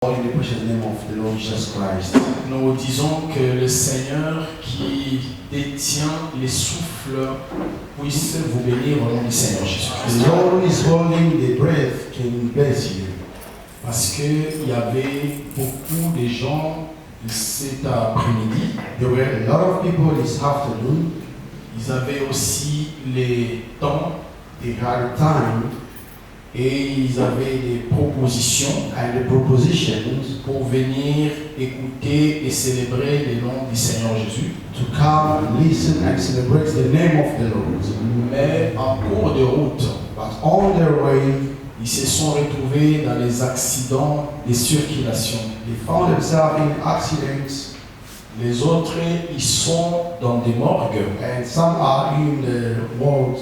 In the precious name of the Lord Jesus Christ. Nous disons que le Seigneur qui détient les souffles puisse vous bénir au nom du Seigneur Jésus-Christ. The Lord who is holding the breath can bless you. Parce qu'il y avait beaucoup de gens cet après-midi. There were a lot of people this afternoon. Ils avaient aussi les temps. They had time. Et ils avaient des propositions And the propositions pour venir écouter et célébrer le nom du Seigneur Jésus. to come, listen and celebrate the name of the Lord. Mais en cours de route, But on their way, ils se sont retrouvés dans les accidents de circulation. they found themselves in accidents, Les autres, ils sont dans des morgues. and some are in the world,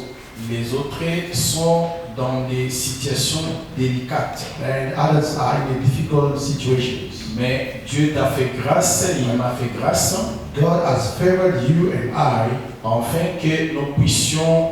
Les autres sont dans des situations délicates. and others are in difficult situations. Mais Dieu t'a fait grâce, il m'a fait grâce, God has favored you and I, afin que nous puissions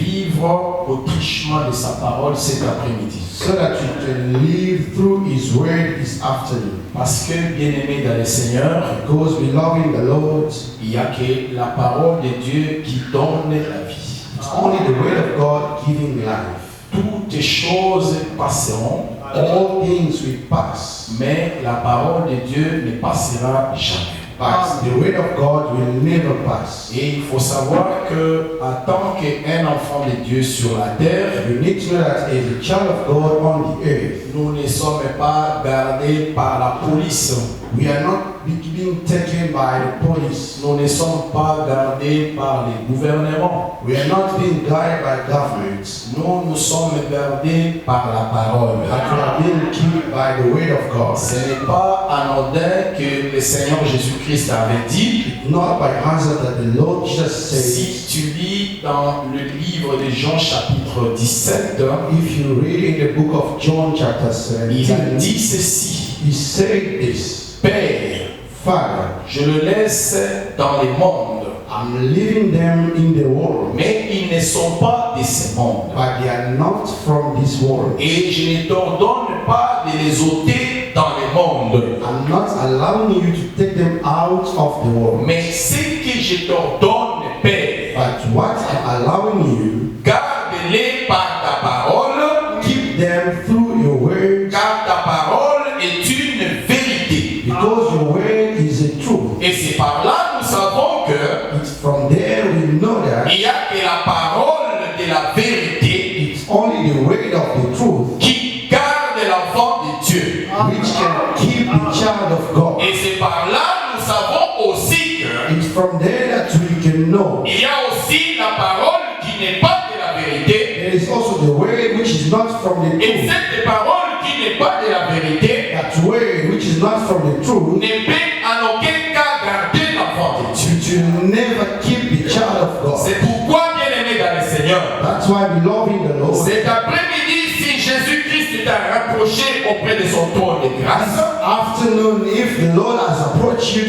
revivre autrichement de sa parole cet après-midi. so that you can live through His word this afternoon. Parce que, bien-aimé dans le Seigneur, Because we love in the Lord, il n'y a que la parole de Dieu qui donne la vie. it's only the word of God giving life. Toutes choses passeront, All things will pass, mais la parole de Dieu ne passera jamais. but the word of God will never pass. Et il faut savoir que, en tant qu'un enfant de Dieu sur la terre, You need to know that as a child of God on the earth, nous ne sommes pas gardés par la police. we are not being taken by the police. Nous ne sommes pas gardés par les gouvernements. We are not being guided by governments, Nous sommes gardés par la parole. but we are being kept by the word of God. Ce n'est pas anodin que le Seigneur Jésus-Christ avait dit. Not by answer that the Lord Jesus Si says. tu lis dans le livre de Jean chapitre 17, If you read in the book of John chapter il 17, dit ceci: he said this, Père, Father, je le laisse dans les mondes, I'm leaving them in the world, mais ils ne sont pas de ce monde. but they are not from this world. Et je ne t'ordonne pas de les ôter dans le monde. I'm not allowing you to take them out of the world. Mais ce que je t'ordonne, Père, But what I'm allowing you, garde-les par ta parole, keep them through your words, car ta parole est une vérité. because your word is a truth. Et c'est par là nous savons que It's from there we know that il n'y a que la parole de la vérité it's only the word of the truth qui garde l'enfant de Dieu. which can keep the child of God. Et c'est par là nous savons aussi que It's from there that we can know. il y a aussi la parole qui n'est pas de la vérité. There is also the word which is not from the Et truth. cette parole qui n'est pas de la vérité That word which is not from the truth, ne peut en aucun cas garder l'enfant de Dieu. which will never keep the child of God. C'est pourquoi, bien-aimé dans le Seigneur, That's why we love in the Lord. cet après-midi, si Jésus-Christ t'a rapproché auprès de son trône de grâce, Afternoon, if the Lord has approached you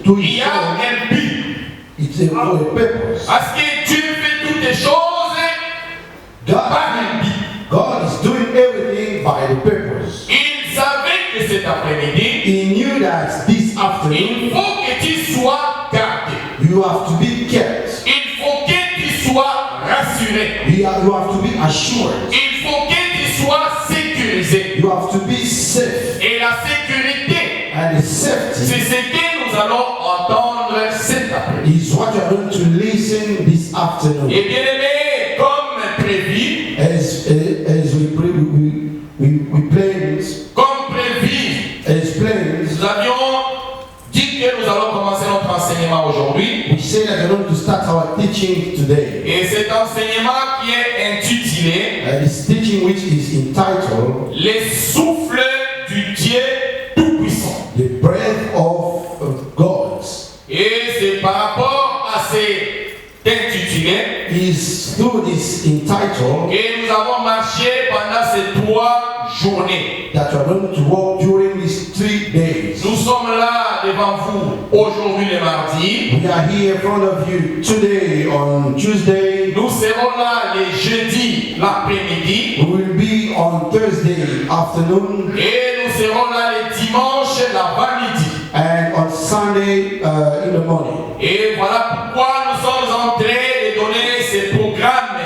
to il His y a throne, un but. it's for a purpose. Parce que Dieu fait toutes les choses par un but. God is doing everything by the purpose. Il savait que cet après-midi, He knew that this afternoon il faut que tu sois gardé. you have to be kept. Il faut que tu sois rassuré. You have to be assured. Il faut que tu sois sécurisé. You have to be safe. Et la sécurité, And the c'est safety ce que nous allons entendre cet après-midi. is what you're going to listen this afternoon. Et bien aimé, comme prévu, As we pray, we planned, comme prévu, as planned, nous avions dit que nous allons commencer notre enseignement aujourd'hui. we say that we're going to start our teaching today. Et cet enseignement qui est intitulé This teaching which is entitled Les souffles du Dieu Tout-Puissant. The Breath of God. Et c'est par rapport à cet intitulé Is through this entitled que nous avons marché pendant ces 3 journées. that we're going to walk during these 3 days. Nous sommes là devant vous aujourd'hui le mardi. We are here in front of you today on Tuesday. Nous serons là les jeudis l'après-midi. We will be on Thursday afternoon. Et nous serons là les dimanches Sunday in the morning. Et voilà pourquoi nous sommes en train de donner ces programmes.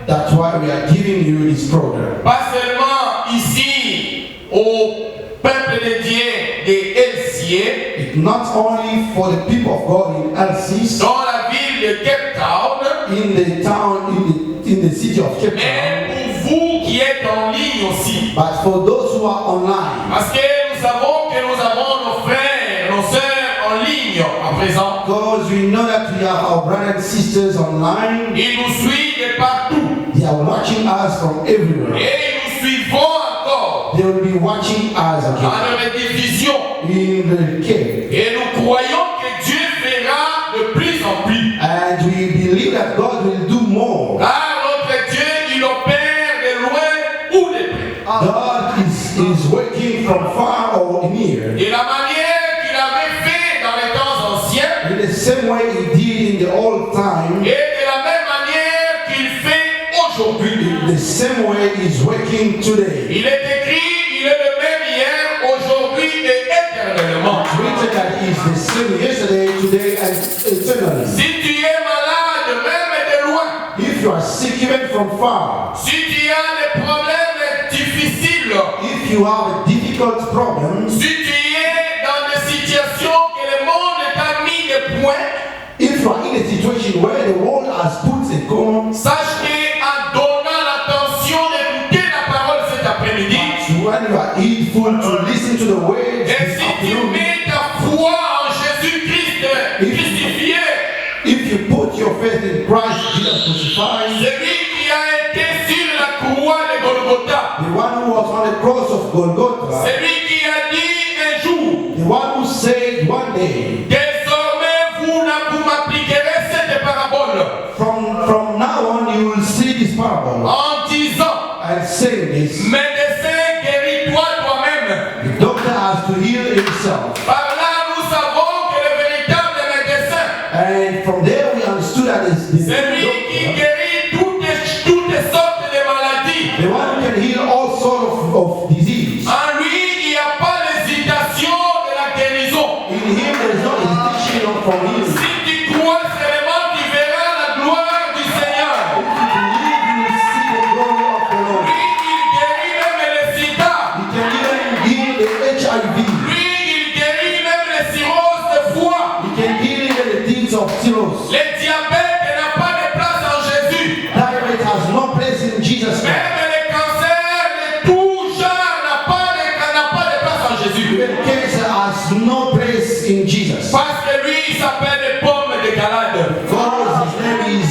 That's why we are giving you this program. Pas seulement ici au peuple dédié des LCA, It's not only for the people of God in LCs, dans la ville de Cape Town, in the town, in the city of Cape Town, mais pour vous qui êtes en ligne aussi. but for those who are online. Parce que nous savons que nous avons nos frères, nos sœurs en ligne à présent. Because we know that we have our brothers and sisters online. Ils nous suivent de partout. They are watching us from everywhere. Et nous suivons encore They will be watching us dans again la rediffusion. in the cave. Et nous croyons que Dieu fera de plus en plus. And we believe that God will do more. Car notre Dieu, il opère de loin ou de près. God is working from far or near. Et la manière qu'il avait fait dans les temps anciens, In the same way He did in the old time, et de la même manière qu'il fait aujourd'hui. in the same way He's working today. Il est écrit, il est le même hier, aujourd'hui et éternellement. It's written that He is the same yesterday, today, and eternally. Si tu es malade, même de loin, If you are sick even from far, si tu as des problèmes difficiles, if you have a difficult problem, si tu es dans des situations que le monde t'a mis des points, if you are in a situation where the world has put a comma, sache qu'en donnant l'attention d'écouter la parole cet après-midi, when you are heedful to listen to the words, et this si tu afternoon, mets ta foi en Jésus-Christ crucifié, if you put your faith in Christ Jesus crucified, celui qui a été sur la croix de Golgotha, the one who was on the cross of Golgotha, celui qui a dit un jour, the one who said one day, désormais vous m'appliquerez cette parabole from now on you will see this parable en disant, and saying this, médecin, guéris-toi toi-même. the doctor has to heal himself. Par là, nous savons que le véritable médecin, And from there we understood that it's the celui qui doctor, guérit toutes sortes de maladies. the one who can heal all sorts of disease. En lui, il n'y a pas l'hésitation de la guérison. In him there is no hesitation from healing. Si tu crois seulement, tu verras la gloire du Seigneur. If you believe, you will see the glory of the Lord. Lui, il guérit même le sida. He can even heal the HIV. Lui, il guérit même les cirrhoses de foie. He can heal even the things of cirrhosis. Le diabète n'a pas de place en Jésus. Diabetes has no place in Jesus Christ. Même le cancer de tout genre n'a pas de place en Jésus. Even cancer has no place in Jesus. Parce que lui, il s'appelle les pommes de Galade. Because his name is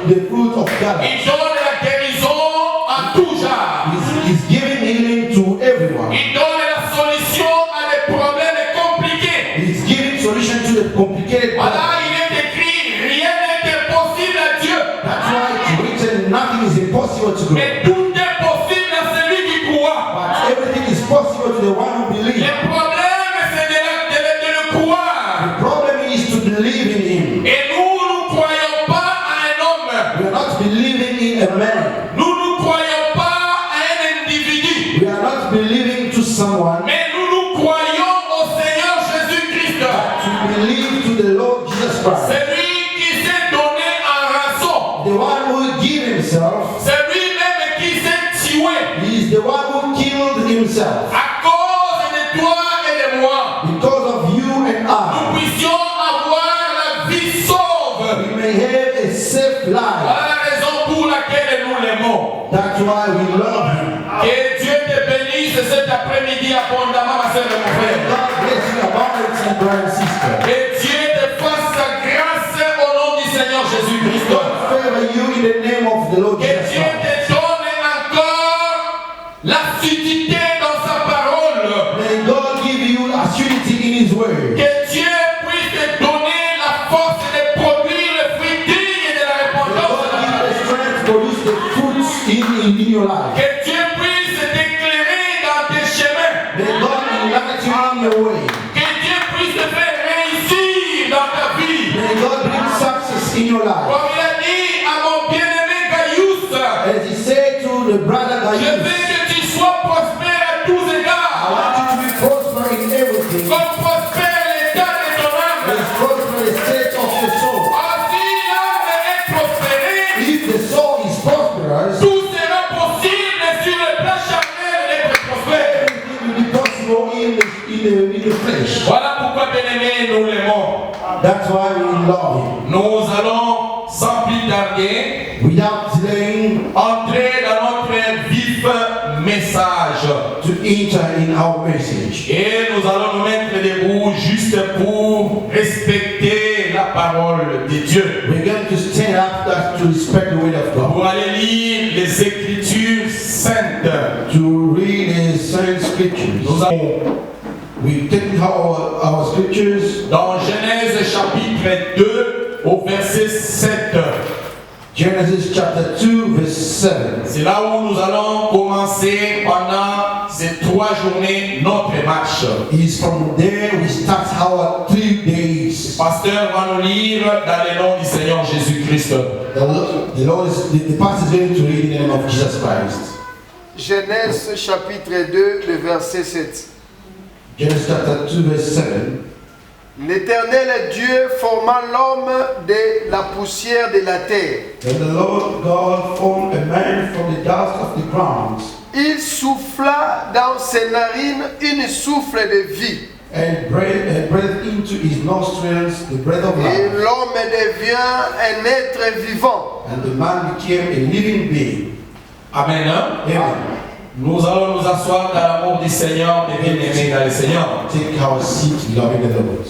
the fruit of God. Il donne la guérison à tout genre. He's giving healing to everyone. Il donne la solution à des problèmes compliqués. He's giving solution to the complicated Voilà, problem. il est écrit, rien n'est impossible à Dieu. That's why it's written, nothing is impossible to God. Mais tout est possible à celui qui croit. But everything is possible to the one who believes. Le problème, c'est de le croire. The problem is to believe in him. Et nous ne croyons pas à un homme. We are not believing in a man. Nous ne croyons pas à un individu. We are not believing to someone. Mais nous croyons au Seigneur Jésus-Christ. To believe to the Lord Jesus Christ. C'est lui qui s'est donné en rançon. The one who gave himself. C'est lui-même qui s'est tué. He is the one who killed himself. À cause de toi et de moi. Because of you and Nous I. puissions avoir la vie sauve. We may have a safe life. Voilà la raison pour laquelle nous l'aimons. That's why we love him. Que Dieu te bénisse cet après-midi abondamment, ma soeur et mon frère. God bless you abundantly, brother and sister. Que Dieu te fasse sa grâce au nom du Seigneur Jésus-Christ. God favor you in the name of the Lord Que Jesus Dieu Christ. te donne encore l'assiduité dans sa parole. May God give you assurity in his word. Que Dieu puisse te donner la force de produire le fruit digne de la May repentance. God give you the strength to produce the fruits in your life. Que Dieu puisse t'éclairer dans tes chemins. May God enlighten you in your way. Que Dieu puisse te faire réussir dans ta vie. May God bring success in your life. Comme il a dit à mon bien-aimé Gaius, As he said to the brother je Gaius, veux que tu sois prospère à tous I égards. want you to be prosper in everything. Comme prospère l'état de ton âme. in the flesh. Voilà pourquoi, bien-aimés, nous l'aimons. That's why we love him. Nous allons, sans plus tarder, Without delaying, entrer dans notre vif message. to enter in our message. Et nous allons nous mettre debout juste pour respecter la parole de Dieu. We're going to stand up to respect the word of God. Pour aller lire les Écritures saintes. To read the same scriptures. Nous allons We take our scriptures. dans Genèse chapitre 2 au verset 7. Genesis chapter 2 verse 7. C'est là où nous allons commencer pendant ces 3 journées notre marche. It is from there we start our 3 days. Le pasteur va nous lire dans le nom du Seigneur Jésus-Christ. The pastor is going to read in the name of Jesus Christ. Genèse chapitre 2, le verset 7. Genesis chapter 2 verse 7. L'Éternel Dieu forma l'homme de la poussière de la terre. Then the Lord God formed a man from the dust of the ground, Il souffla dans ses narines une souffle de vie. and breathed into his nostrils the breath of Et life. l'homme devient un être vivant. And the man became a living being. Amen. Amen. Nous allons nous asseoir dans l'amour du Seigneur et bien-aimés dans le Seigneur. Take our seat, beloved in the Lord.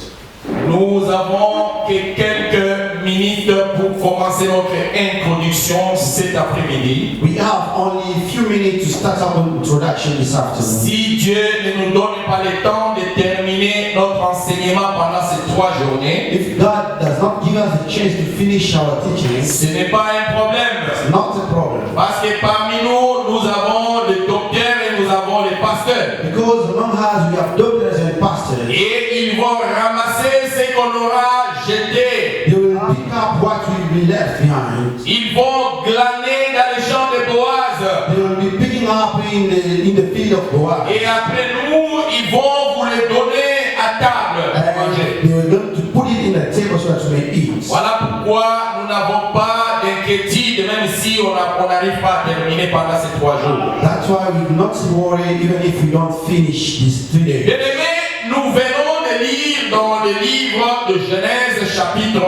Nous avons que quelques minutes pour commencer notre introduction cet après-midi. We have only a few minutes to start our introduction this afternoon. Si Dieu ne nous donne pas le temps de terminer notre enseignement pendant ces 3 journées, If God does not give us a chance to finish our teachings, ce n'est pas un problème. it's not a problem. Parce que parmi nous, nous avons les docteurs et nous avons les pasteurs. Because among us we have doctors and pastors. Et ils vont ramasser ce qu'on aura jeté. They will pick up what will be left behind. Ils vont glaner dans les champs de Boaz. They will be picking up in the field of Boaz. Et après nous, ils vont vous les donner à table pour manger. And they were going to put it in a table so that you may eat. Voilà pourquoi nous n'avons pas d'inquiétude, même si on n'arrive pas à terminer pendant ces 3 jours. That's why we do not worry even if we don't finish these 3 days. Bien-aimés, nous venons de lire dans le livre de Genèse chapitre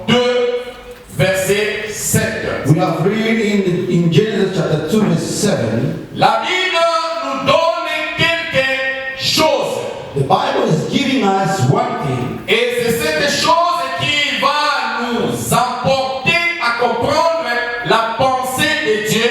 2, verset 7. We have read in Genesis chapter 2 verse 7. La Bible nous donne quelque chose. The Bible is giving us one thing. Et c'est cette chose qui va nous emporter à comprendre la pensée de Dieu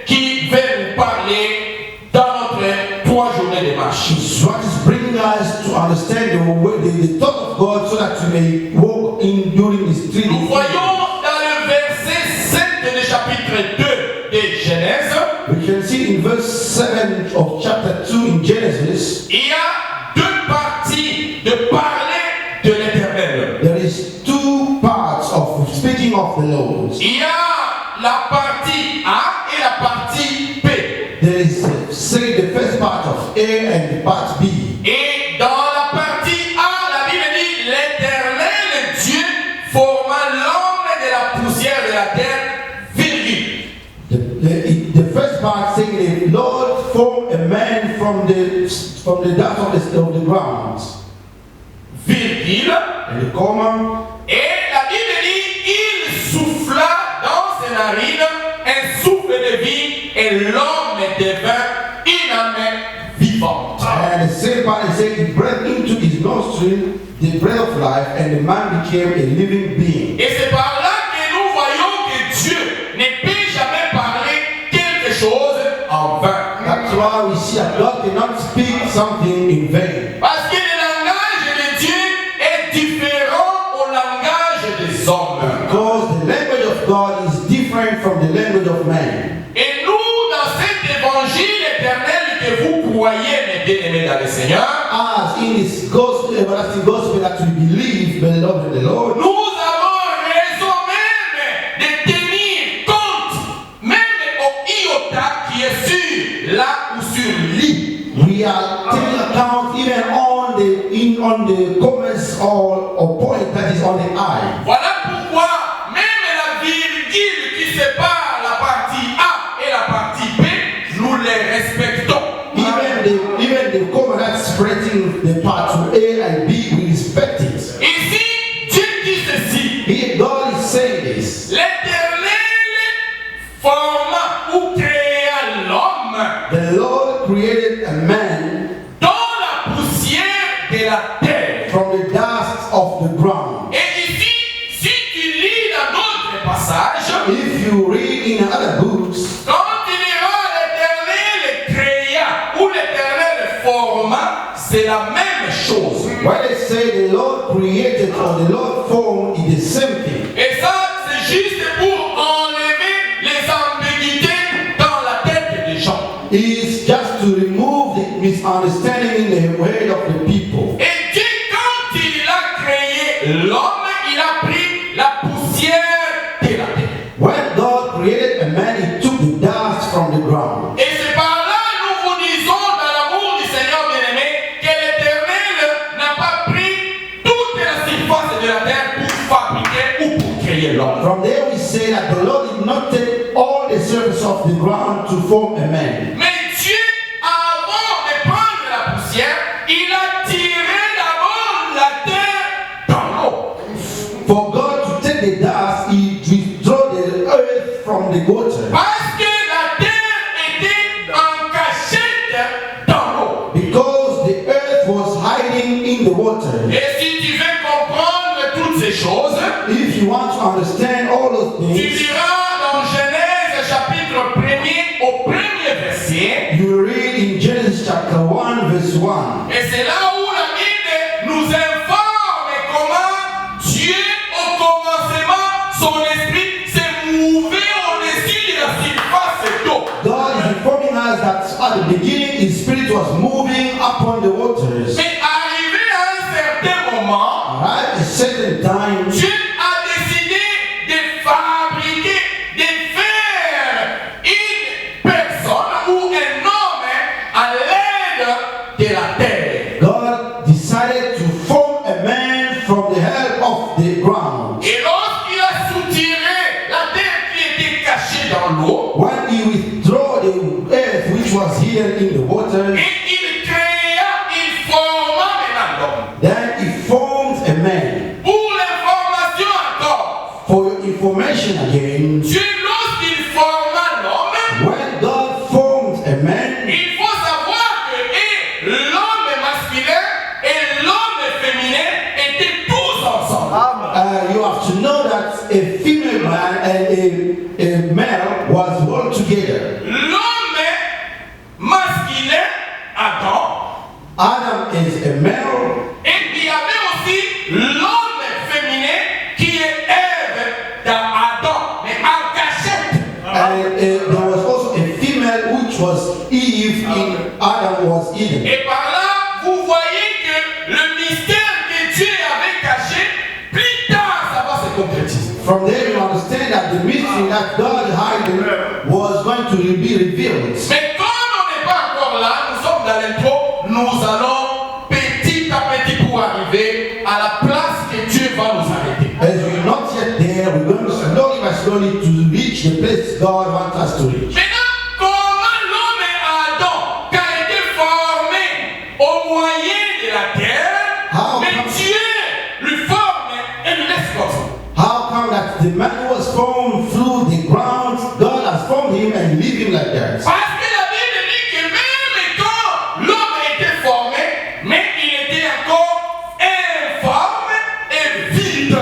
qui veut nous parler dans notre 3 journées de marche. It's what is bringing us to understand the thought of God so that we may walk in during these 3 Nous days. voyons dans le verset 7 du chapitre 2 de Genèse, We can see in verse 7 of chapter 2 in Genesis, il y a 2 parties de parler de l'Éternel. there is 2 parts of speaking of the Lord. Il y a la partie A et la partie B. There is say the first part of A and the part B. Et dans la partie A, la Bible dit l'Éternel Dieu forma l'homme de la poussière de la terre, virgule. The first part saying the Lord formed a man from the dust of the ground. Virgule. And the comma, Et la Bible dit il souffla dans ses narines un souffle de vie et l'homme devint une âme vivante. and the same part is saying he breathed into his nostril the breath of life, and the man became a living being. Et c'est par là que nous voyons que Dieu ne peut jamais parler quelque chose en vain. That's why we see that God cannot speak something in vain. Parce que le langage de Dieu est différent au langage des hommes. Because the language of God is different from the language of man. Et nous, dans cet évangile éternel que vous croyez, mes bien-aimés dans le Seigneur, As in this gospel, everlasting gospel that we believe, beloved in the Lord, nous avons raison même de tenir compte, même au iota qui est sur là ou sur lit. we are taking account even on the comments or point that is on the eye. Voilà pourquoi même la virgule qui sépare la partie A et la partie B, nous les respectons. Even the comment that's separating the part to A and B, we respect it. Ici, Dieu dit ceci. Here, God is saying this. L'Éternel forma ou créa l'homme The Lord created a man dans la poussière de la terre. from the dust of the ground. Et ici, si tu lis dans d'autres passages, If you read in other books, quand il dira l'Éternel créa ou l'Éternel forma, c'est la même chose. when they say the Lord created or the Lord formed, it is the same thing. Et ça, c'est juste pour enlever les ambiguïtés dans la tête des gens. It's just to remove the misunderstanding in the head of the people. Et Dieu, quand il a créé l'homme, il a pris la poussière de la terre. When God created a man, he took the dust from the ground. Et c'est par là, nous vous disons, dans l'amour du Seigneur bien-aimé, que l'Éternel n'a pas pris toute la surface de la terre pour fabriquer ou pour créer l'homme. From there we say that the Lord did not take all the surface of the ground to form a man. Mais Dieu, avant de prendre la poussière, il a tiré d'abord la terre dans l'eau. For God to take the dust, he withdrew the earth from the water. Parce que la terre était en cachette dans l'eau. Because the earth was hiding in the water. Et si tu veux comprendre toutes ces choses, If you want to understand all those tu things, liras dans Genèse chapitre 1er au premier verset. you read in Genesis chapter 1 verse 1. Et c'est là où la Bible nous informe comment Dieu, au commencement, son esprit s'est mouvé au-dessus de la surface d'eau. God is informing us that at the beginning his spirit was moving upon the waters. Mais arrivé à un certain moment, At a certain time, Dieu a décidé de fabriquer, de faire une personne ou un homme à l'aide de la terre. God decided to form a man from the help of the ground. Et lorsqu'il a soutiré la terre qui était cachée dans l'eau, When he withdrew the earth which was hidden in the waters, et il créa, il forma maintenant l'homme. then he formed a man. Pour l'information encore, For your information again, Dieu, lorsqu'il forma l'homme, when God formed a man, il faut savoir que l'homme masculin et l'homme féminin étaient tous ensemble. you have to know that a female man and a male was all together. L'homme masculin, Adam, Adam is a male, et il y avait aussi l'homme féminin qui est Ève dans Adam, mais en cachette. and there was also a female which was Eve in Adam was Eden. Et par là, vous voyez que le mystère que Dieu avait caché, plus tard, ça va se concrétiser. From there you understand that the mystery that God hidden was going to be revealed. Mais comme on n'est pas encore là, nous sommes dans l'intro, nous allons petit à petit pour arriver à la place que Dieu va nous arrêter. As we're not yet there, we're going to slowly by slowly to reach the place God wants us to reach. Maintenant, comment l'homme et Adam, qui a été formé au moyen de la terre, mais Dieu lui forme et lui laisse comme ça. How come that the man who was formed through the ground, God has formed him and leave him like that? Parce que la Bible dit que même quand l'homme était formé, mais il était encore informe et vide.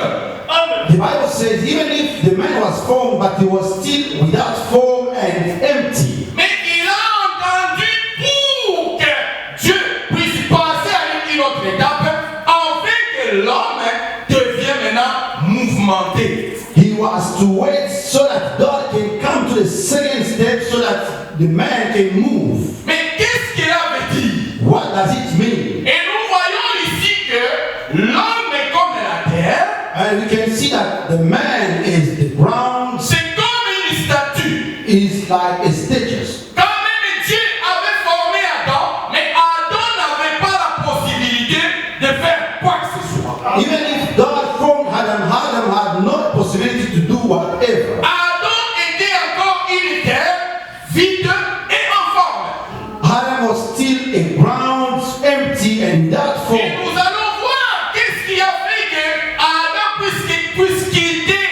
The Bible says even if the man was formed, but he was still without form and empty. Mais il a entendu pour que Dieu puisse passer à une autre étape, afin que l'homme devienne maintenant mouvementé. He was to wait so that God can come to the second step so that the man can move. Mais qu'est-ce qu'il avait dit? What does it mean? Et nous voyons ici que l'homme est comme la terre, And we can see that the man is the ground, c'est comme une statue. is like a statues. Quand même Dieu avait formé Adam, mais Adam n'avait pas la possibilité de faire quoi que ce soit. Even if God formed Adam, Adam had no possibility to do whatever. Adam était encore une terre vide et en forme. Adam was still a ground empty and without Et nous allons voir qu'est-ce qui a fait que Adam puisse quitter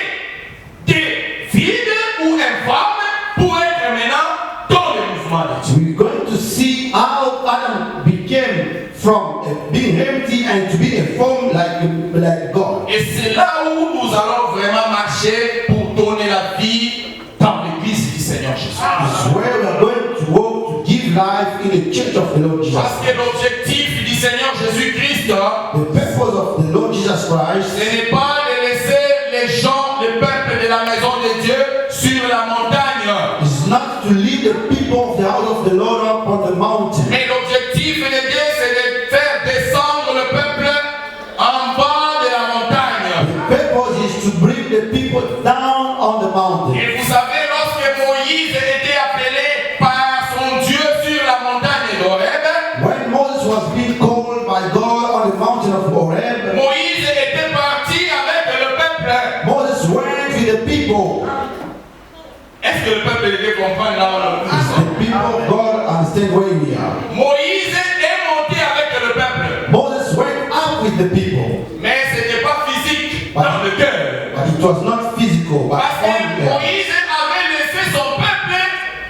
des vides ou infâmes pour être maintenant dans le mouvement de Dieu. We're going to see how Adam became from being empty and to be a form like God. Et c'est là où nous allons vraiment marcher pour donner la vie dans l'église du Seigneur Jésus. It's where we're going to walk to give life in the church of the Lord Jesus. Parce que l'objectif du Seigneur Jésus-Christ, The purpose of the Lord Jesus Christ ce n'est pas de laisser les gens, le peuple de la maison de Dieu sur la montagne. is not to lead the people of the house of the Lord up on the mountain. Mais l'objectif de Dieu, c'est de faire descendre le peuple en bas de la montagne. The purpose is to bring the people down on the mountain. Et vous savez, lorsque Moïse était appelé par son Dieu sur la montagne d'Horeb, When Moses was being called by God on the mountain of Horeb, Moïse était parti avec le peuple. Moses went with the people. Est-ce que le peuple était comprendre là où nous The sommes? people of God understand where we are. Moïse est monté avec le peuple. Moses went up with the people, Mais ce n'était pas physique dans le cœur. but it was not physical, but Parce que on there. Moïse avait laissé son peuple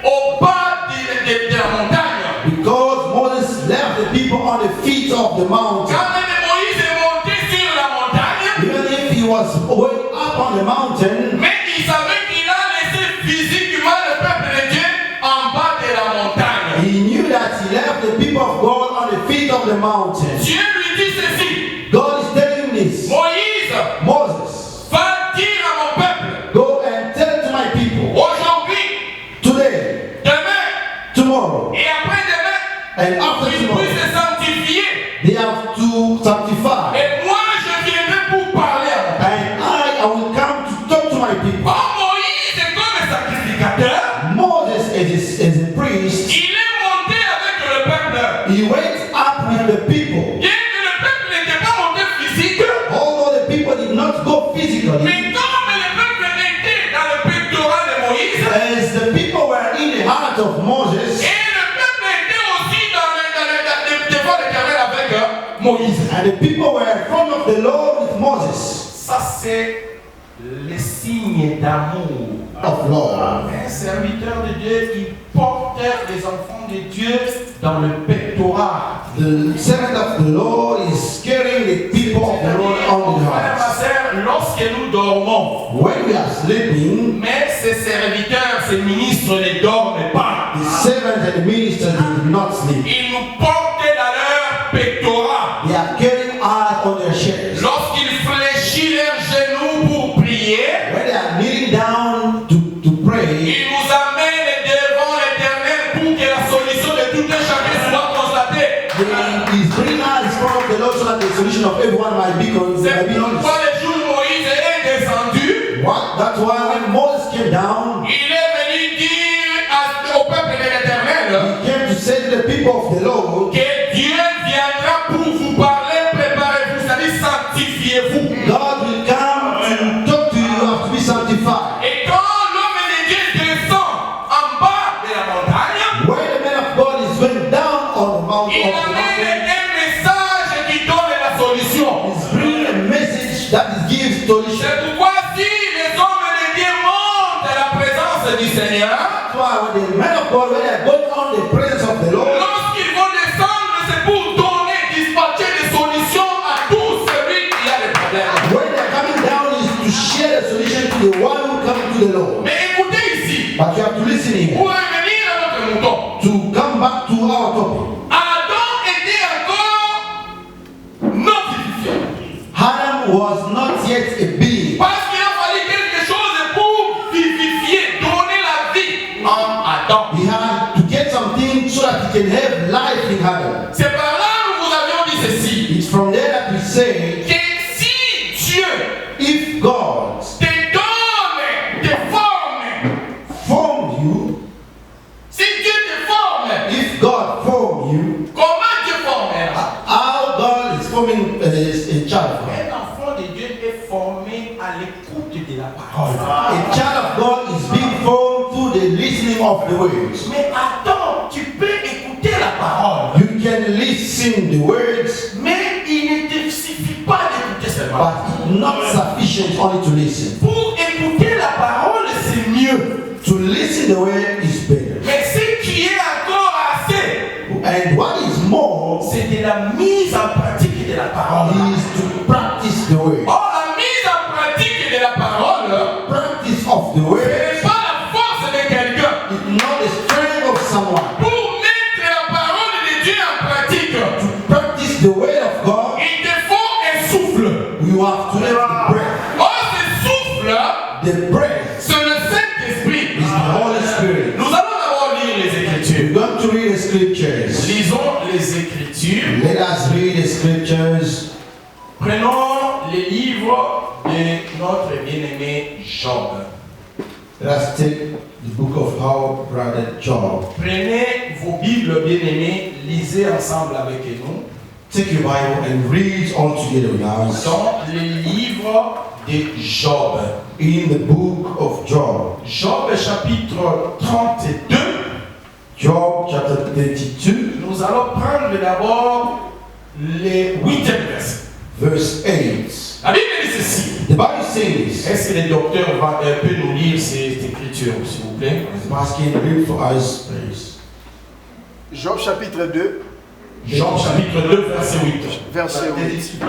au bas de la montagne. Because Moses left the people on the feet of the mountain. Quand même Moïse est monté sur la montagne, Even if he was way up on the mountain, mais il savait qu'il a laissé physiquement le peuple de Dieu en bas de la montagne. he knew that he left the people of God on the feet of the mountain. Dieu lui dit ceci: God is telling this. Moïse, Moses, va dire à mon peuple, go and tell to my people, aujourd'hui, today, demain tomorrow, et après-demain, and after ils tomorrow, puissent se sanctifier. they have to sanctify. Et moi, je viendrai pour parler à mon peuple. And I will come to talk to my people. Comme Moïse est comme un sacrificateur, Moses is a priest. il est monté avec le peuple. He went up with the people. Bien que le peuple n'était pas monté physique, Although the people did not go physically, mais comme le peuple était dans le pectoral de Moïse, as the people were in the heart of Moses, et le peuple était aussi devant l'Éternel avec Moïse. and the people were in front of the Lord with Moses, Ça, c'est le signe d'amour. of Lord. Un serviteur de Dieu, il porte les enfants de Dieu dans le pectoral. The servant of the Lord is carrying the people of the Lord on the Frère, ma heart. sœur, lorsque nous dormons, When we are sleeping, mais ces serviteurs, ces ministres ne dorment pas. the servants and the ministers do not sleep. Ils nous portent dans leur pectoral. They are carrying us on their chest. Lorsqu'ils fléchissent leurs genoux pour prier, When they are kneeling down to pray, ils nous amènent devant l'Éternel pour que la solution de tout un chacun soit constatée. He is bringing us in front of the Lord so that the solution of everyone might be C'est known. pourquoi le jour où Moïse est descendu, That's why when Moses came down, il est venu dire au peuple de l'Éternel he came to say to the people of the Lord, que Dieu viendra pour vous parler, préparez-vous, c'est-à-dire sanctifiez-vous. God will come to talk to you, you have to be sanctified. Et quand l'homme de Dieu descend en bas de la montagne, When the man of God is going down on the mountain, il amène un message qui donne la solution. he's bringing a message that gives solution. C'est pourquoi si les hommes de Dieu montent à la présence du Seigneur, That's why when the man of God, when they are going on the presence of the Lord, lorsqu'ils vont descendre, c'est pour donner, dispatcher des solutions à tout celui qui a des problèmes. when they are coming down is to share the solution to the one who comes to the Lord. Mais écoutez ici, But you have to listen here. pour revenir à notre mouton, To come back to our topic. Adam était encore non vivifié. Adam was not yet a being. Parce qu'il a fallu quelque chose pour vivifier, donner la vie en Adam. He had to get something so that he can have life in Adam. C'est par là que nous avions dit ceci, It's from there that we say, que si Dieu if God te donne, te forme, formed you, si Dieu te forme, if God formed you, comment Dieu formera? how God is forming a child. Un enfant de Dieu est formé à l'écoute de la parole. A child of God is being formed through the listening of the words. Mais attends, tu peux écouter la parole, You can listen the words, mais parole. But it's not sufficient only to listen. Pour écouter la parole, c'est mieux. To listen the word is better. Mais ce qui est encore assez, And what is more c'est de la mise en pratique de la parole. is to practice the word. Or, la mise en pratique de la parole, Practice of the ce word n'est pas la force de quelqu'un. is not the strength of someone. Pour mettre la parole de Dieu en pratique, To practice the word of God, il te faut un souffle. you have to have the breath. Or, ce souffle, The breath c'est le Saint-Esprit. is the Holy Spirit. Nous allons d'abord lire les Écritures. We're going to read the scriptures. Lisons les Écritures. Let us read the scriptures. Prenons les livres de notre bien-aimé Job. Let us take the book of our brother Job. Prenez vos Bibles bien-aimés, lisez ensemble avec nous Take your Bible and read all together with us. dans le livre de Job. In the book of Job. Job chapitre 32. Job chapter 32, Nous allons prendre d'abord les 8e verset. verse 8. La Bible dit ceci. The Bible says, Est-ce que le docteur peut nous lire cette écriture, s'il vous plaît? asking, read for us, please. Job chapitre 2, Job chapitre 2, verset 8. verset 8.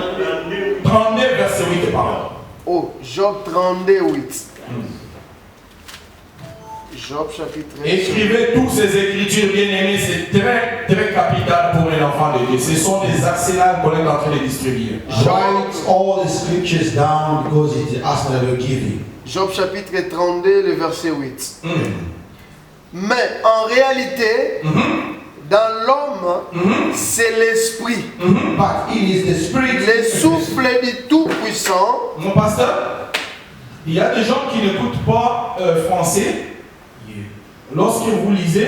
32, verset 8, pardon. Oh, Job 32, 8. Job chapitre 2. Écrivez toutes ces écritures, bien-aimées, c'est très, très capital pour un enfant de Dieu. Ce sont des arsenals qu'on est en train de distribuer. Write all the scriptures down because it's the answer that we're giving. Job chapitre 32, le verset 8. Mais en réalité, dans l'homme, c'est l'esprit, But it is the spirit, le souffle du Tout-Puissant. Mon pasteur, il y a des gens qui n'écoutent pas français. Lorsque vous lisez,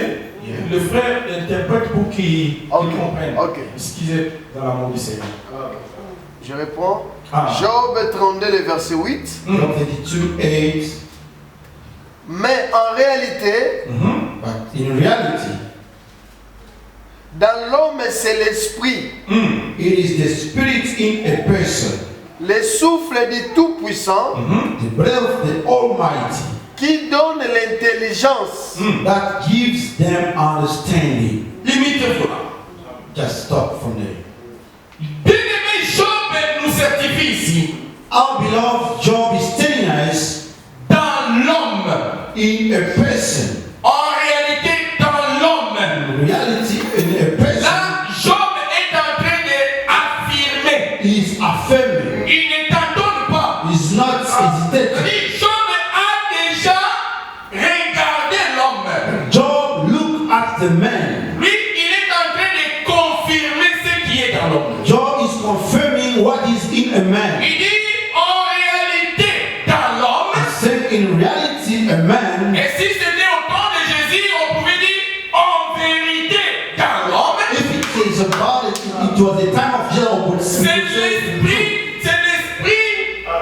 le frère interprète pour qu'ils comprennent. Ok. Excusez dans l'amour du Seigneur. Je réponds. Ah. Job 32, le verset 8. Job 32, 8. Mais en réalité, But in reality, dans l'homme, c'est l'esprit, it is the spirit in a person, le souffle du Tout-Puissant, the breath of the Almighty, qui donne l'intelligence. that gives them understanding. Limitez-vous là. Just stop from there. Bien-aimé Job nous certifie ici. Our beloved Job is telling us Dans l'homme. in a person, En réalité, dans l'homme. in reality, in a person, Là, Job est en train d'affirmer. is affirming, Il ne t'entend pas. is not hesitating. Oui, Job a déjà regardé l'homme. Job look at the man. Lui, il est en train de confirmer ce qui est dans l'homme. Job is confirming what is in a man. Il dit, en réalité, dans l'homme. Said in reality, a man. Et si c'était au temps de Jésus, on pouvait dire, en vérité, dans l'homme. If it is about it, it was the time of Job, but C'est l'esprit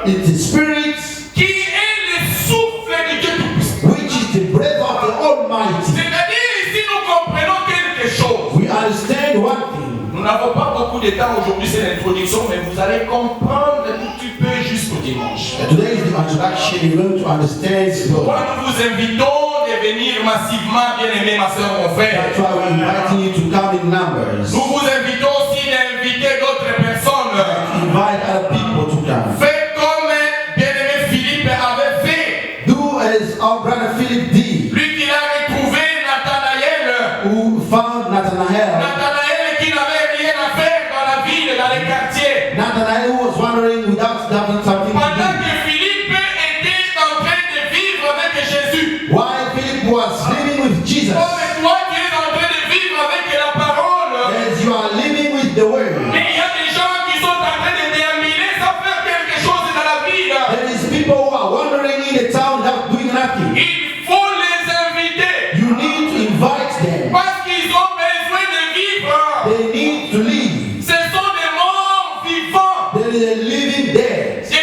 it's the spirit qui est le souffle de Dieu Tout-Puissant. which is the breath of the Almighty. C'est-à-dire, ici, nous comprenons quelque chose. We understand one thing. Nous n'avons pas beaucoup de temps aujourd'hui, c'est l'introduction, mais vous allez comprendre un tout petit peu jusqu'au dimanche. Today is the introduction. You're going to understand. Pourquoi nous vous invitons de venir massivement, bien-aimés, ma soeur, mon frère. That's why we're inviting you to come in numbers. Nous vous invitons aussi d'inviter d'autres personnes. Invite other people to come. Faites comme bien-aimé Philippe avait fait. Do as our brother Philip did, Lui qui a retrouvé Nathanaël. who found Nathanael. Nathanaël qui n'avait rien à faire dans la ville, dans les quartiers. Nathanael who was wandering without having something to Pendant do. que Philippe était en train de vivre avec Jésus. While Philip was living with Jesus, Comme toi, tu es en train de vivre avec la parole. as you are living with the word, Mais il y a des gens qui sont en train de déambuler sans faire quelque chose dans la ville. there is people who are wandering in the town without doing nothing. Il faut les inviter. You need to invite them. Parce qu'ils ont besoin de vivre. They need to live. Ce sont des morts vivants. There is a living dead. Des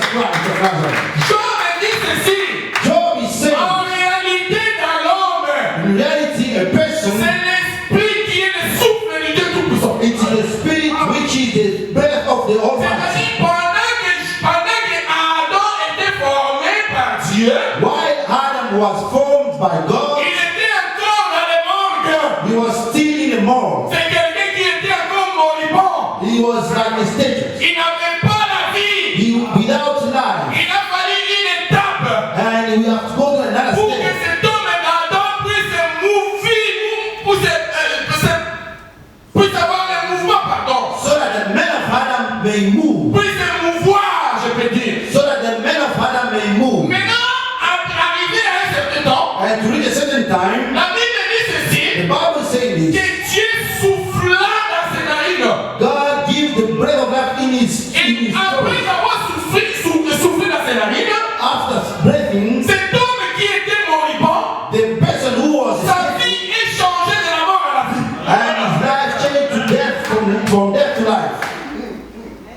Christ of Nazareth. Job dit ceci. Job is saying, En réalité, dans l'homme, in reality, a person, c'est l'esprit qui est le souffle du Dieu Tout-Puissant. it is the spirit which is the breath of the Almighty. C'est-à-dire, pendant que Adam était formé par Dieu, While Adam was formed by God, il était encore dans le morgue. he was still in the morgue. C'est quelqu'un qui était encore moribond. He was like a statue. Il n'avait pas la vie. Without life. Il a fallu une étape And we have to go to another pour que stage. cet homme d'Adam puisse puisse avoir le mouvement, pardon. So that the men of Adam may move. Puisse mouvoir, je peux dire. So that the men of Adam may move. Maintenant, arrivé à un certain temps, And to reach a certain time, la Bible dit the ceci, Bible is saying que this. Dieu souffla dans ses narines. God gives the breath of life in his Et après soul. avoir soufflé dans ses narines, After breathing, cet homme qui était moribond, the person who was sa vie est changée de la mort à la vie. and his life changed to death, from death to life.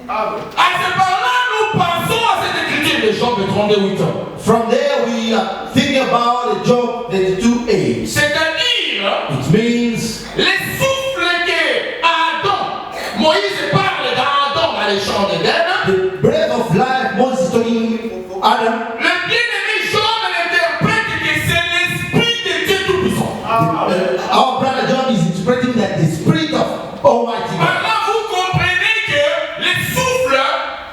À ce moment-là, nous pensons à cette écriture de Job 32:8. From there we are thinking about the Job 32:8. C'est-à-dire, It means les souffles que Adam, Moïse parle d'Adam dans les champs d'Éden, the breath of life Moses talking Adam. le bien-aimé Job l'interprète que c'est l'esprit de Dieu Tout-Puissant. Our brother John is interpreting that the spirit of Almighty God. Maintenant, vous comprenez que les souffles,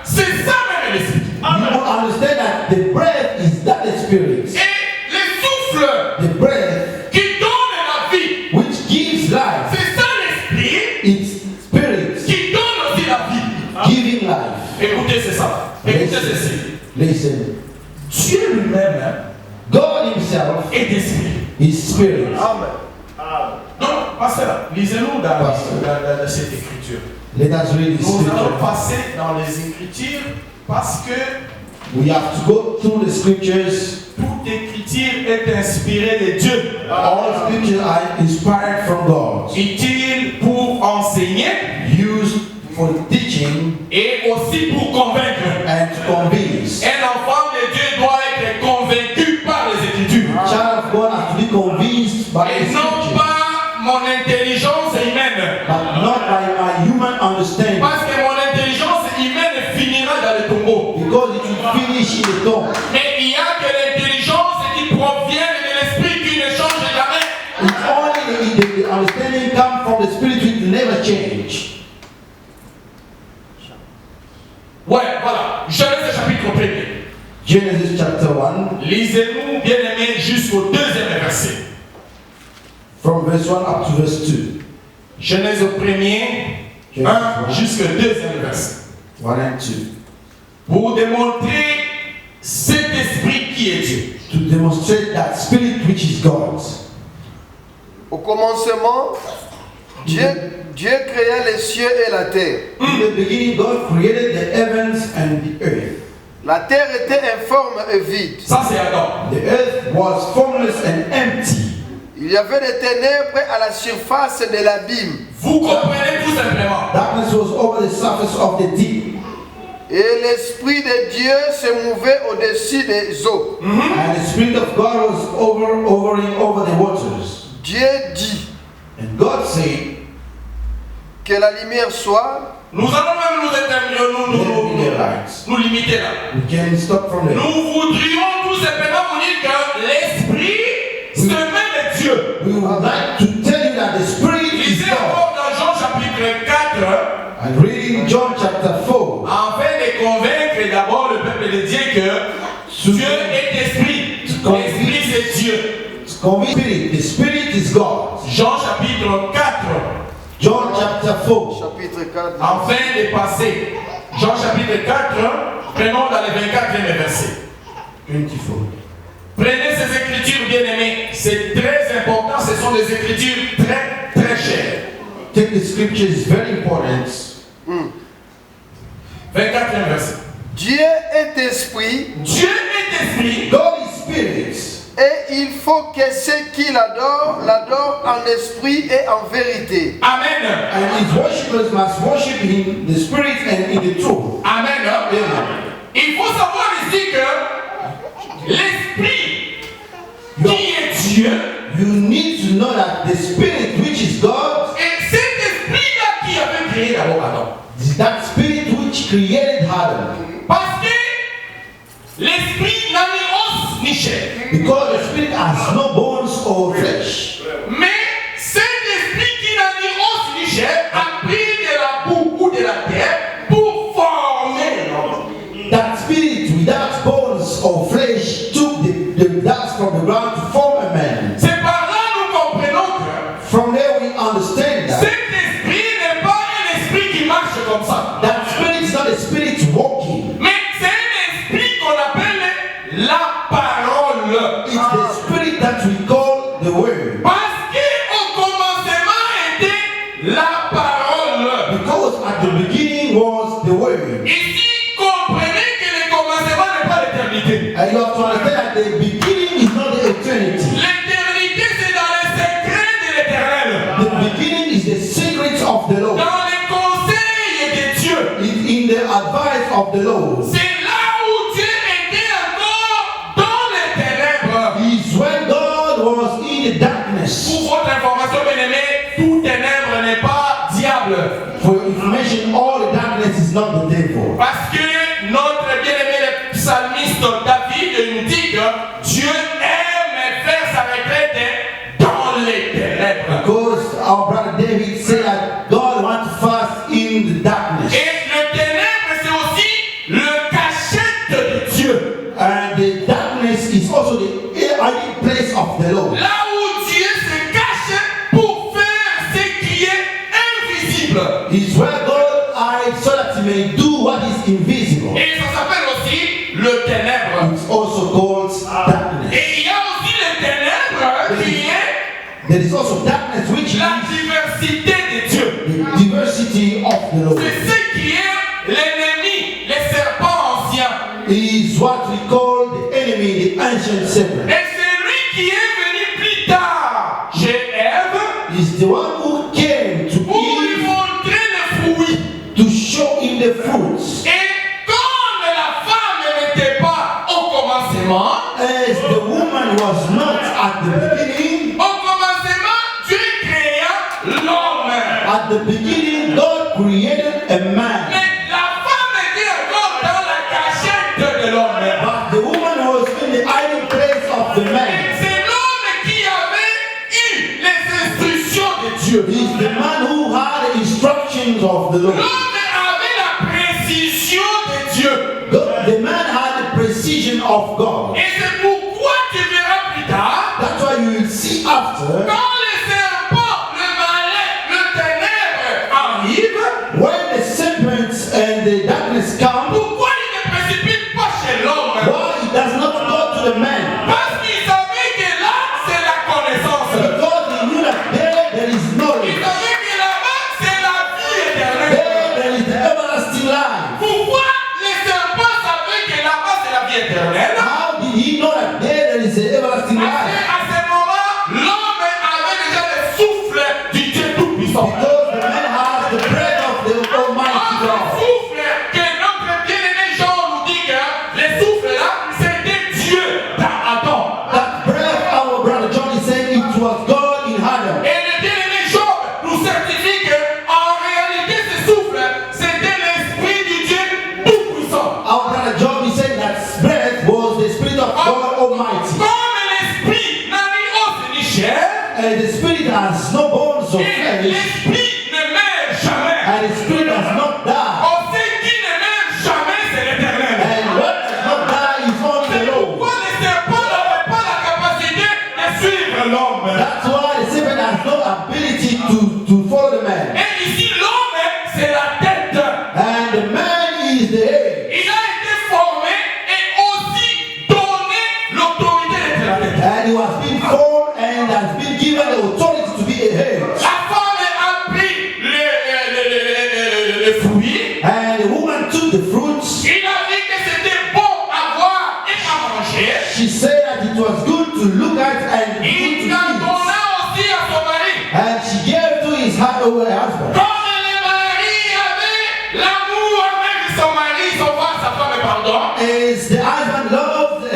c'est ça même l'esprit. You understand that the breath is that the spirit. Et les souffles The breath qui donnent la vie, which gives life. c'est ça l'esprit It's spirit qui donne aussi la vie. giving life. Écoutez, c'est ça. Écoutez ceci. Listen. Dieu lui-même God himself est esprit. is spirit. Amen. Donc, pasteur, lisez-nous dans cette écriture. Let us read this Nous allons scripture. passer dans les écritures parce que We have to go through the scriptures. toute écriture est inspirée de Dieu. All scriptures are inspired from God. Utile pour enseigner Used for teaching et aussi pour convaincre. and to convince. Un enfant de Dieu doit être convaincu par les écritures. Child of God has to be convinced by the Et non scripture, pas mon intelligence humaine. but not by my human understanding, Parce que mon intelligence humaine finira dans le tombeau. because it will finish in the tomb. Mais il y a que l'intelligence qui provient de l'esprit qui ne change jamais. It's only the understanding comes from the spirit which will never change. Ouais, voilà. Genèse chapitre 1er. Genesis chapter 1, Lisez-nous, bien-aimés, jusqu'au 2e verset. from verse 1 up to verse 2. Genèse 1er, 1 jusqu'au 2e verset. 1 and 2. Pour démontrer cet esprit qui est Dieu. To demonstrate that spirit which is God. Au commencement, Dieu créa les cieux et la terre. In the beginning, God created the heavens and the earth. La terre était informe et vide. Ça, c'est Adam. The earth was formless and empty. Il y avait des ténèbres à la surface de l'abîme. Vous comprenez tout simplement. Darkness was over the surface of the deep. Et l'Esprit de Dieu se mouvait au-dessus des eaux. And the Spirit of God was hovering over the waters. Dieu dit And God said, que la lumière soit. Nous allons même nous limiter là. we can stop from there. Nous voudrions tout simplement vous dire que l'esprit, ce même Dieu. We would like to tell you that the Spirit is Lisez God. encore dans Jean chapitre 4, And reading John chapter 4, afin de convaincre d'abord le peuple de Dieu que Dieu est esprit. L'esprit c'est Dieu. convince Spirit. The Spirit is God. Jean chapitre 4, John chapter 4, Chapitre 4. afin de passer. Jean chapitre 4, prenons dans le 24e verset. 24. Prenez ces écritures bien-aimées, c'est très important, ce sont des écritures très très chères. Take the scripture, it's very important. 24e verset. Dieu est esprit Dieu est esprit God is Spirit. et il faut que ceux qui l'adorent en esprit et en vérité. Amen. And his worshippers must worship him, the Spirit and in the truth. Amen. Il faut savoir ici que l'esprit qui est Dieu, You need to know that the spirit which is God, et cet esprit-là qui avait créé d'abord Adam. is that spirit which created Adam. Parce que l'esprit n'a ni os ni chair. Because the spirit has no bones or flesh. Mais cet esprit qui n'a ni os ni chair a pris de la boue ou de la terre pour former l'homme. That spirit without bones or flesh took the dust from the ground to form a man. C'est par là nous comprenons que From there we understand cet that esprit n'est pas un esprit qui marche comme ça. that spirit is not a spirit walking. Mais c'est un esprit qu'on appelle la parole. It's the spirit that we call the word. Parce qu'au commencement était la parole. Because at the beginning was the word. Ici, comprenez que le commencement n'est pas l'éternité. And you have to understand that the beginning is not the eternity. L'éternité, c'est dans les secrets de l'éternel. The beginning is the secrets of the Lord. Dans les conseils de Dieu. It's in the advice of the Lord. C'est là où Dieu était encore dans les ténèbres. Is when God was in the darkness. Pour votre information, bien-aimée, tout ténèbre n'est pas diable. For your information, all the darkness is not the devil. Parce que notre bien-aimé le psalmiste David nous dit que Dieu aime faire sa retraite dans les ténèbres. Because our brother David said that God wants to fast in the darkness. Et le ténèbre, c'est aussi le cachette de Dieu. And the darkness is also the hiding place of the Lord. Là où Dieu se cache pour faire ce qui est invisible. Is where God hides so that he may do what is invisible. Et ça s'appelle aussi le ténèbre. It's also called darkness. Et il y a aussi le ténèbre qui est There is also darkness which la is diversité de Dieu. the diversity of the Lord. C'est ce qui est l'ennemi, les serpents anciens. Is what we call the enemy, the ancient serpent. Et c'est lui qui est venu plus tard chez Ève Is the one who came to pour lui Eve montrer les fruits. to show him the fruits. Et comme la femme n'était pas au commencement, As the woman was not at the beginning, au commencement, Dieu créa l'homme. at the beginning God created a man. Mais la femme était encore dans la cachette de l'homme. But the woman was in the hiding place of the Et man. c'est l'homme qui avait eu les instructions de Dieu. He's the man who had the instructions of the Lord. L'homme avait la précision de Dieu. The man had the precision of God. Et c'est pourquoi tu verras plus tard, That's why you will see after, quand le serpent, le malin, le ténèbre arrive, when the serpents and the darkness come, pourquoi il ne précipite pas chez l'homme? why it does not go to the man? Parce qu'il savait que là, c'est la connaissance. Because he knew that there is Il knowledge. savait que là-bas, c'est la vie éternelle. There is the everlasting life. Pourquoi les serpents savaient que là-bas, c'est la vie éternelle? How did he know that there is the everlasting Parce life? qu'à ce moment, l'homme avait déjà le souffle du Dieu Tout-Puissant. Because the man has the breath of the Almighty Le God. souffle que notre bien-aimé Jean nous dit que les souffles là, c'était Dieu dans Adam. That breath, our brother John is saying it was God in Adam. Et le bien-aimé Job nous certifie que en réalité ce souffle, c'était l'esprit du Dieu Tout-Puissant. Our brother John is saying that breath was the spirit of God Almighty. Comme l'esprit n'a ni os ni chair, And the spirit has no bones or et flesh. l'esprit ne meurt jamais. And the spirit does not die. On sait qui ne meurt jamais, c'est l'éternel. And what does not die is only the Lord. Pourquoi les serpents n'avaient pas la capacité de suivre l'homme? That's why the serpent has no ability to follow the man. Et ici, l'homme, c'est la tête. And the man is the head. Il a été formé et aussi donné l'autorité d'être la tête. And he was being formed and has been given the authority to be a head. La femme a as the husband loves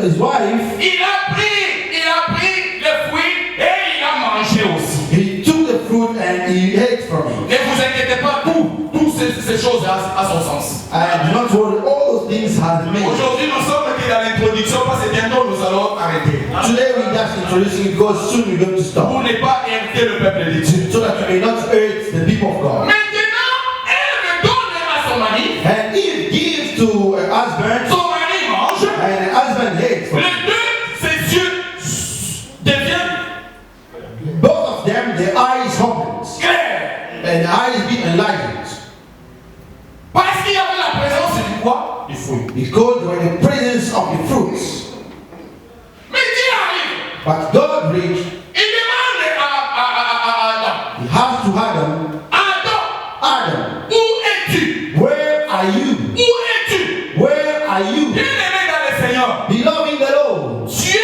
his wife, il a pris le fruit et il a mangé aussi. he took the fruit and he ate from it. Ne vous inquiétez pas, toutes ces choses à son sens. And not worry, all those things have been made. Aujourd'hui, nous sommes dans l'introduction parce que bientôt nous allons arrêter. Today we're just introducing it because soon we're going to stop. Pour ne pas hériter le peuple de Dieu. So that we may not hurt the people of God. Maintenant, elle donne à son mari. And Eve gives to a husband, Son mari mange. and the husband hates from it. Les deux, ses yeux deviennent Both of them, their eyes opened. clairs. And the eyes be enlightened. Parce qu'il y avait la présence du quoi? Du fruit. Because they were in the presence of the fruits. Mais Dieu arrive. But God reached, Il demande à Adam. he has to Adam, Adam, Où es-tu? where are you? Où es-tu? Where are you? Bien-aimé dans le Seigneur. Beloved in the Lord, Dieu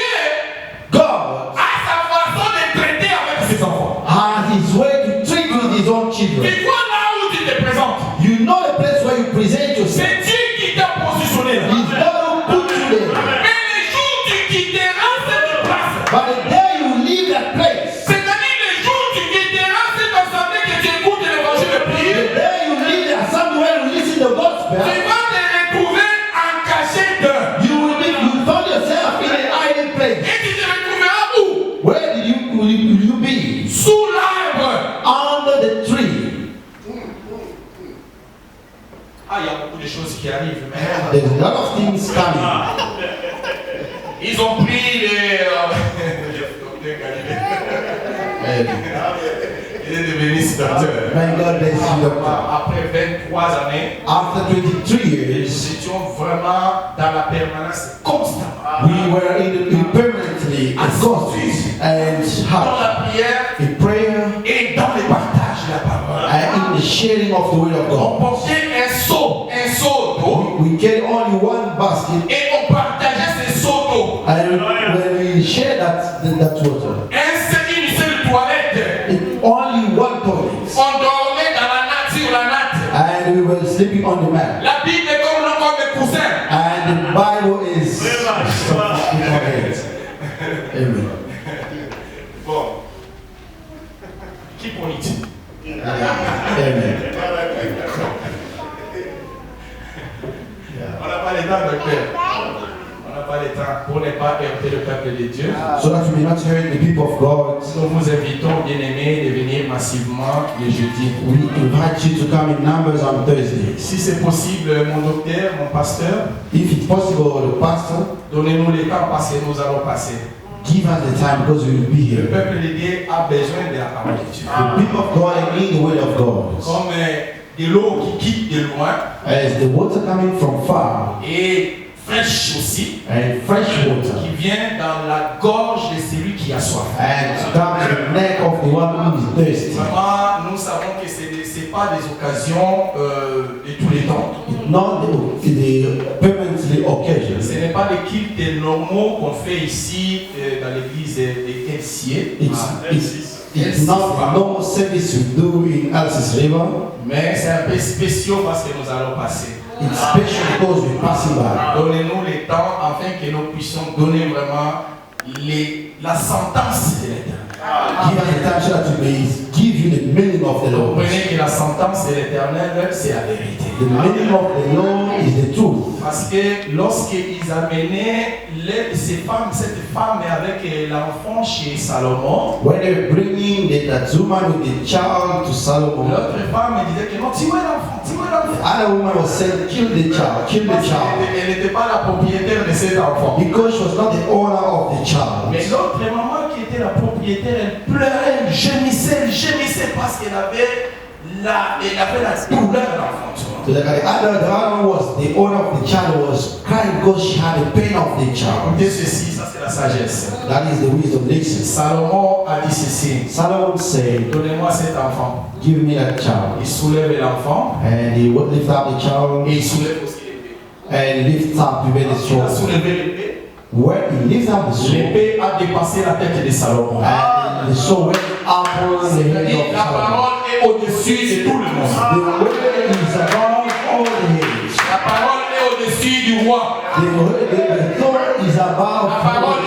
God a sa façon de traiter avec ses enfants. has his way to treat with his own children. Tu vois là où tu te présentes. You know the place where you present yourself. C'est Dieu qui t'a positionné là. He's God who put you there. Mais les jours tu quitteras cette place. But the day you leave that place, C'est-à-dire les jours tu quitteras cette assemblée que tu écoutes l'évangile de the prier. day you leave the assembly where you listen to the gospel, Tu vas te retrouver en cachette d'eux. you found yourself in a hiding place. Et tu te retrouveras où? Where will you be? Sous l'arbre. Under the tree. Ah, il y a beaucoup de choses qui arrivent. There's a lot of things coming. Ils ont pris les... docteur Galilée. Il est devenu sénateur. May God bless you, doctor. Après 23 années, After 23 nous years, étions vraiment dans la permanence constante. we were permanently exhausted and Dans hard la prière in prayer et dans le partage de la parole. and in the sharing of the word of On God. portait un seau d'eau We carried only one basket, et on partageait ces seaux d'eau. and when we shared that water, Une seule toilette. only one toilet, On dormait dans la nature, la natte. and we were sleeping on the mat. La Bible est comme un coussin. And the Bible is something on it. Amen. Bon. Keep on it. Amen. On n'a pas le temps, docteur. On n'a pas le temps pour ne pas heurter le peuple de Dieu. So that we may not hurt the people of God, Nous vous invitons, bien-aimés, de venir massivement le jeudi. we invite you to come in numbers on Thursdays. Si c'est possible, mon docteur, mon pasteur, If it's possible, the pastor, donnez-nous le temps parce que nous allons passer. give us the time because we will be Le here. peuple de Dieu a besoin de la parole de Dieu. The people of God need the word of God. Comme de l'eau qui quitte de loin As the water coming from far et fraîche aussi, and fresh water qui vient dans la gorge de celui qui a soif. and come to the neck of the one who is thirsty. Vraiment, nous savons que ce n'est pas des occasions de tous les temps. Not the permanently occasion. Ce n'est pas les cultes normaux qu'on fait ici dans l'église de Kelsier. It's not the normal service we do in Alsis River. Mais c'est un peu spécial parce que nous allons passer. It's special because we're passing by. Donnez-nous le temps afin que nous puissions donner vraiment la sentence de l'éternel. Give us the time so that we may give you the meaning of the Lord. Comprenez que la sentence de l'éternel, c'est la vérité. The meaning of the Lord is the truth. Parce que lorsqu'ils amenaient cette femme avec l'enfant chez Salomon, When they were bringing that woman with the child to Solomon, l'autre femme disait que non, tuez l'enfant, tuez l'enfant. the other woman was saying, kill the child, kill the Parce child. qu'elle n'était pas la propriétaire de cet enfant. Because she was not the owner of the child. Mais l'autre maman qui était la propriétaire, elle pleurait, elle gémissait parce qu'elle avait la douleur de l'enfant. So the other one was the owner of the child was crying because she had the pain of the child. Écoutez ceci, ça c'est la sagesse. That is the wisdom. Listen. Salomon a dit ceci, Solomon said, donnez-moi cet enfant. give me that child. Il soulève l'enfant And he would lift up the child et il soulève aussi l'épée. and lift up the very Il a sword. soulevé l'épée. When he lifted up the sword, L'épée a dépassé la tête de Salomon. and the sword went upon the head C'est-à-dire of la Solomon. parole est au-dessus de tout le monde. The word is above all the heads. La parole est au-dessus au-dessus du roi. The thought is La parole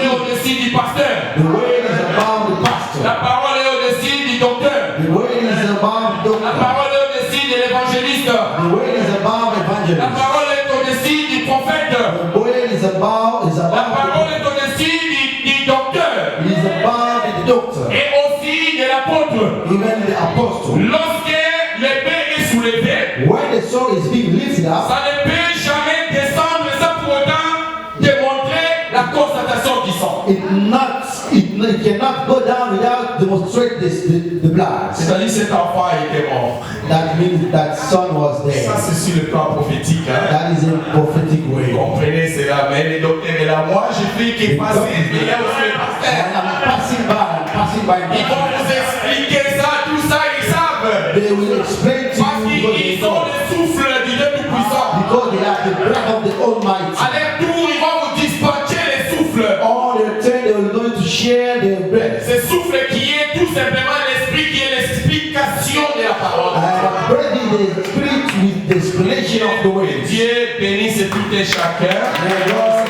est about au-dessus du pasteur. the word is about the La pastor. parole est au-dessus du docteur. The word is about the La doctor. parole est au-dessus de l'évangéliste. The word is about La evangelist. parole est au-dessus du prophète. The word is La about parole est au-dessus du docteur. the doctor, Et aussi de l'apôtre. even the apostle. Lorsque l'épée est soulevée, When the sword is being lifted up, ça ne peut jamais descendre sans pour autant démontrer la constatation du sang. it cannot go down without demonstrate the blood. C'est-à-dire cet enfant était mort. That means that son was there. Ça c'est sur le plan prophétique. Hein? That is a prophetic way. Comprenez cela, mais les docteurs est là. Moi je fais qu'il passe, mais il y a aussi le pasteur. And I'm passing by. Ils vont vous expliquer ça, tout ça, ils savent. They will explain to Parce you qu'ils ont le souffle du Dieu Tout-Puissant. because they have the breath of the Almighty. À leur tour, ils vont vous dispatcher les souffles. All their time they will going to share their breath. Ce souffle qui est tout simplement l'esprit, qui est l'explication de la parole. And breath is the spirit with the explanation of the words. Dieu bénisse tout et chacun. May God